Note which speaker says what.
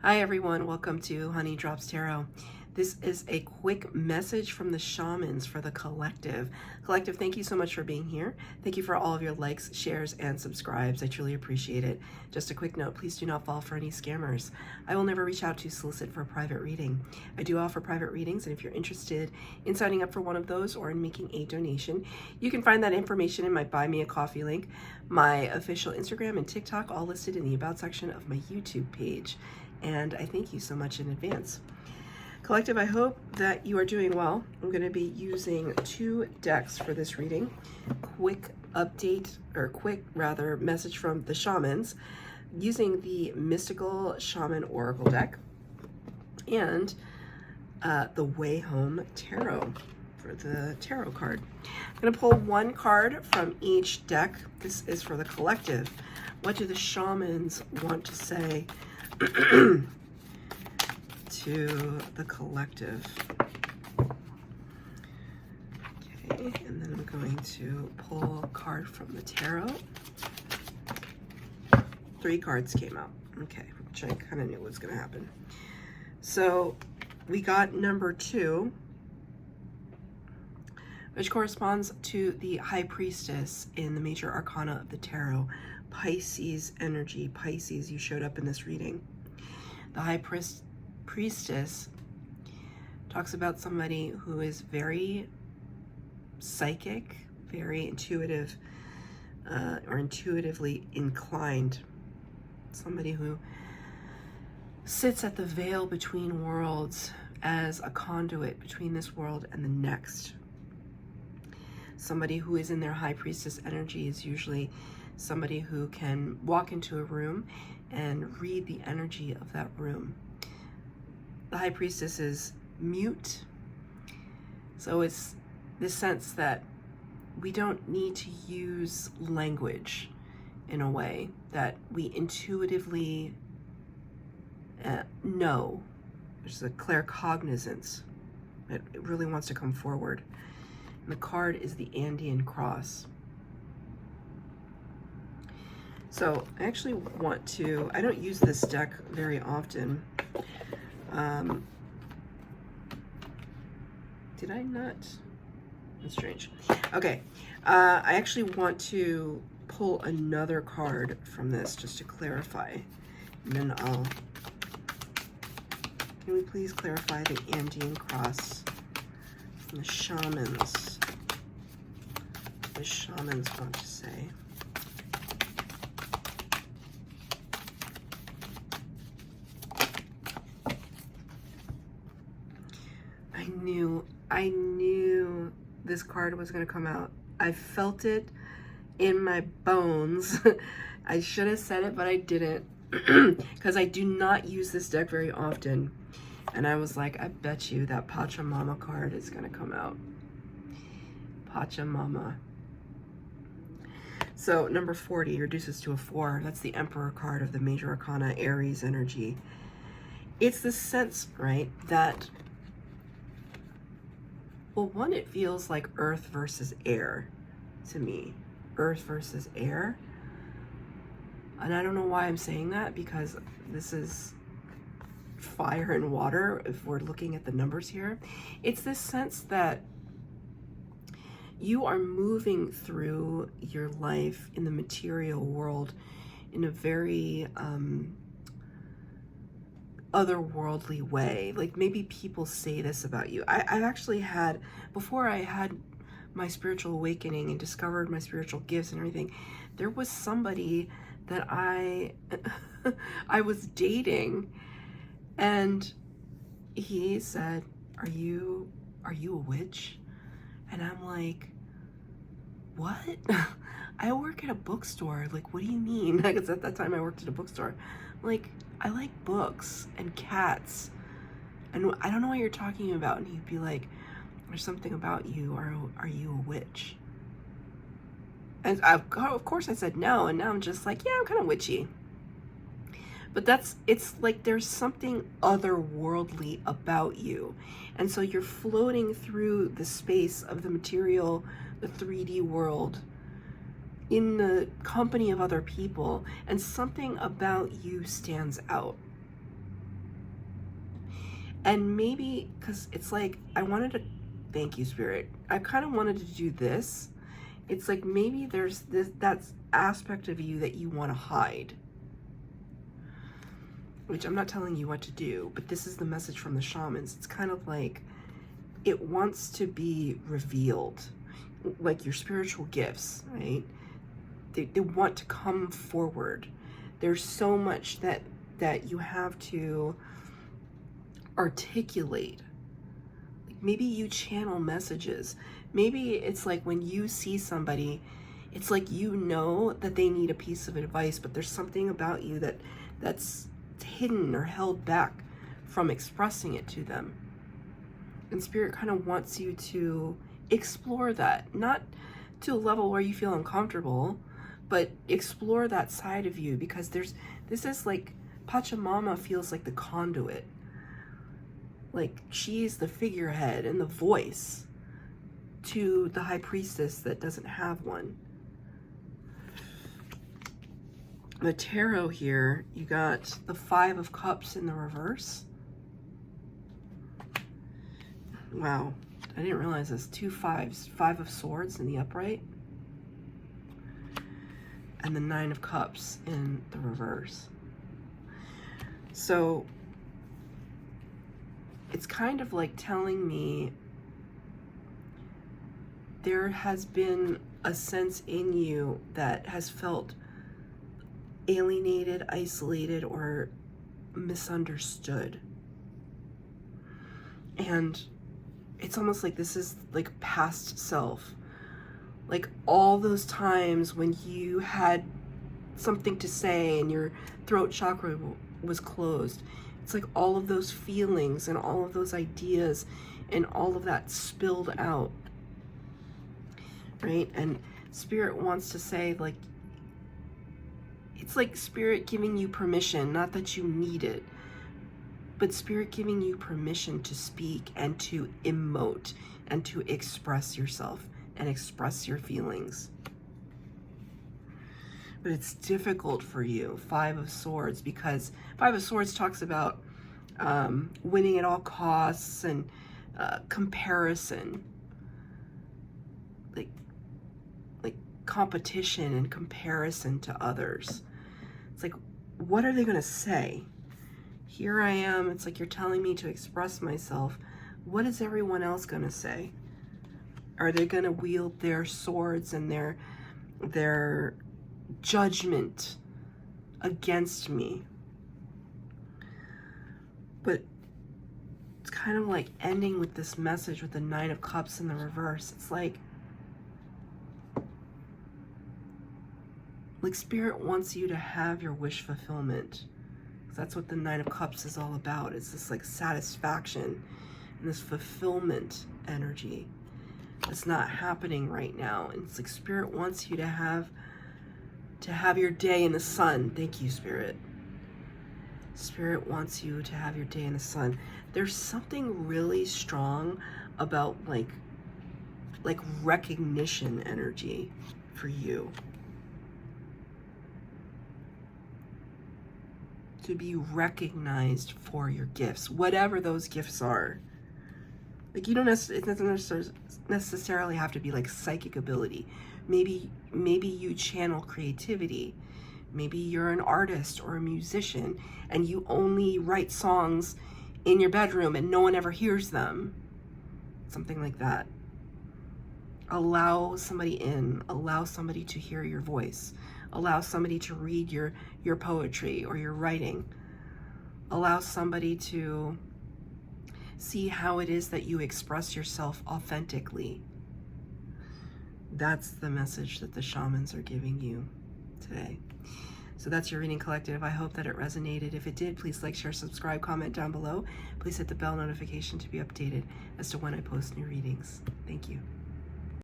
Speaker 1: Hi everyone, welcome to Honey Drops Tarot. This is a quick message from the Shamans for the collective. Collective, thank you so much for being here. Thank you for all of your likes, shares, and subscribes. I truly appreciate it. Just a quick note, please do not fall for any scammers. I will never reach out to solicit for a private reading. I do offer private readings, and if you're interested in signing up for one of those or in making a donation, you can find that information in my Buy Me a Coffee link, my official Instagram and TikTok, all listed in the About section of my YouTube page. And I thank you so much in advance. Collective, I hope that you are doing well. I'm going to be using two decks for this reading. Quick message from the Shamans using the Mystical Shaman Oracle deck and the Way Home Tarot for the tarot card. I'm going to pull one card from each deck. This is for the collective. What do the Shamans want to say to the collective? Okay, and then I'm going to pull a card from the tarot. 3 cards came out. Okay, which I kind of knew was going to happen. So we got number 2, which corresponds to the High Priestess in the Major Arcana of the Tarot. Pisces energy. Pisces, you showed up in this reading. The High Priestess talks about somebody who is very psychic, very intuitive, or intuitively inclined. Somebody who sits at the veil between worlds as a conduit between this world and the next. Somebody who is in their High Priestess energy is usually somebody who can walk into a room and read the energy of that room. The High Priestess is mute, so it's this sense that we don't need to use language in a way that we intuitively know. There's a claircognizance. It really wants to come forward. And the card is the Andean Cross. So I actually want to, I don't use this deck very often. Did I not? That's strange. Okay, I actually want to pull another card from this just to clarify. And then can we please clarify the Andean Cross from the Shamans? What the Shamans want to say. I knew this card was going to come out. I felt it in my bones. I should have said it, but I didn't because I do not use this deck very often. And I was like, I bet you that Pachamama card is going to come out. Pachamama. So number 40 reduces to a 4. That's the Emperor card of the Major Arcana, Aries energy. It's the sense, right, that, well, one, it feels like earth versus air to me. Earth versus air. And I don't know why I'm saying that, because this is fire and water if we're looking at the numbers here. It's this sense that you are moving through your life in the material world in a very otherworldly way. Like, maybe people say this about you. I've actually had, before I had my spiritual awakening and discovered my spiritual gifts and everything, there was somebody that I was dating, and he said, are you a witch? And I'm like, what? I work at a bookstore. Like, what do you mean? Because at that time I worked at a bookstore. Like, I like books and cats, and I don't know what you're talking about. And he'd be like, there's something about you. Are you a witch? And of course I said no, and now I'm just like, yeah, I'm kind of witchy. But it's like there's something otherworldly about you. And so you're floating through the space of the material, the 3D world, in the company of other people, and something about you stands out. And maybe, because it's like, I wanted to, thank you, Spirit. I kind of wanted to do this. It's like maybe there's that aspect of you that you want to hide. Which I'm not telling you what to do, but this is the message from the shamans. It's kind of like it wants to be revealed, like your spiritual gifts, right? They want to come forward. There's so much that you have to articulate. Like maybe you channel messages. Maybe it's like when you see somebody, it's like you know that they need a piece of advice, but there's something about you that's hidden or held back from expressing it to them. And Spirit kind of wants you to explore that, not to a level where you feel uncomfortable, but explore that side of you, because this is like Pachamama feels like the conduit. Like she's the figurehead and the voice to the high priestess that doesn't have one. The tarot here, you got the 5 of Cups in the reverse. Wow, I didn't realize this. 2 5s, 5 of Swords in the upright. And the 9 of Cups in the reverse. So it's kind of like telling me there has been a sense in you that has felt alienated, isolated, or misunderstood. And it's almost like this is like past self. Like all those times when you had something to say and your throat chakra was closed. It's like all of those feelings and all of those ideas and all of that spilled out. Right? And Spirit wants to say, like, it's like Spirit giving you permission, not that you need it, but Spirit giving you permission to speak and to emote and to express yourself and express your feelings. But it's difficult for you, 5 of Swords, because 5 of Swords talks about winning at all costs and comparison, like competition and comparison to others. It's like, what are they going to say? Here I am. It's like you're telling me to express myself. What is everyone else going to say? Are they going to wield their swords and their judgment against me? But it's kind of like ending with this message with the 9 of Cups in the reverse. It's like Spirit wants you to have your wish fulfillment. That's what the 9 of Cups is all about. It's this like satisfaction and this fulfillment energy that's not happening right now. And it's like Spirit wants you to have your day in the sun. Thank you, Spirit. Spirit wants you to have your day in the sun. There's something really strong about like recognition energy for you. To be recognized for your gifts, whatever those gifts are. Like it doesn't necessarily have to be like psychic ability. Maybe you channel creativity. Maybe you're an artist or a musician and you only write songs in your bedroom and no one ever hears them. Something like that. Allow somebody in. Allow somebody to hear your voice. Allow somebody to read your poetry or your writing. Allow somebody to see how it is that you express yourself authentically. That's the message that the shamans are giving you today. So that's your reading, collective. I hope that it resonated. If it did, please like, share, subscribe, comment down below. Please hit the bell notification to be updated as to when I post new readings. Thank you.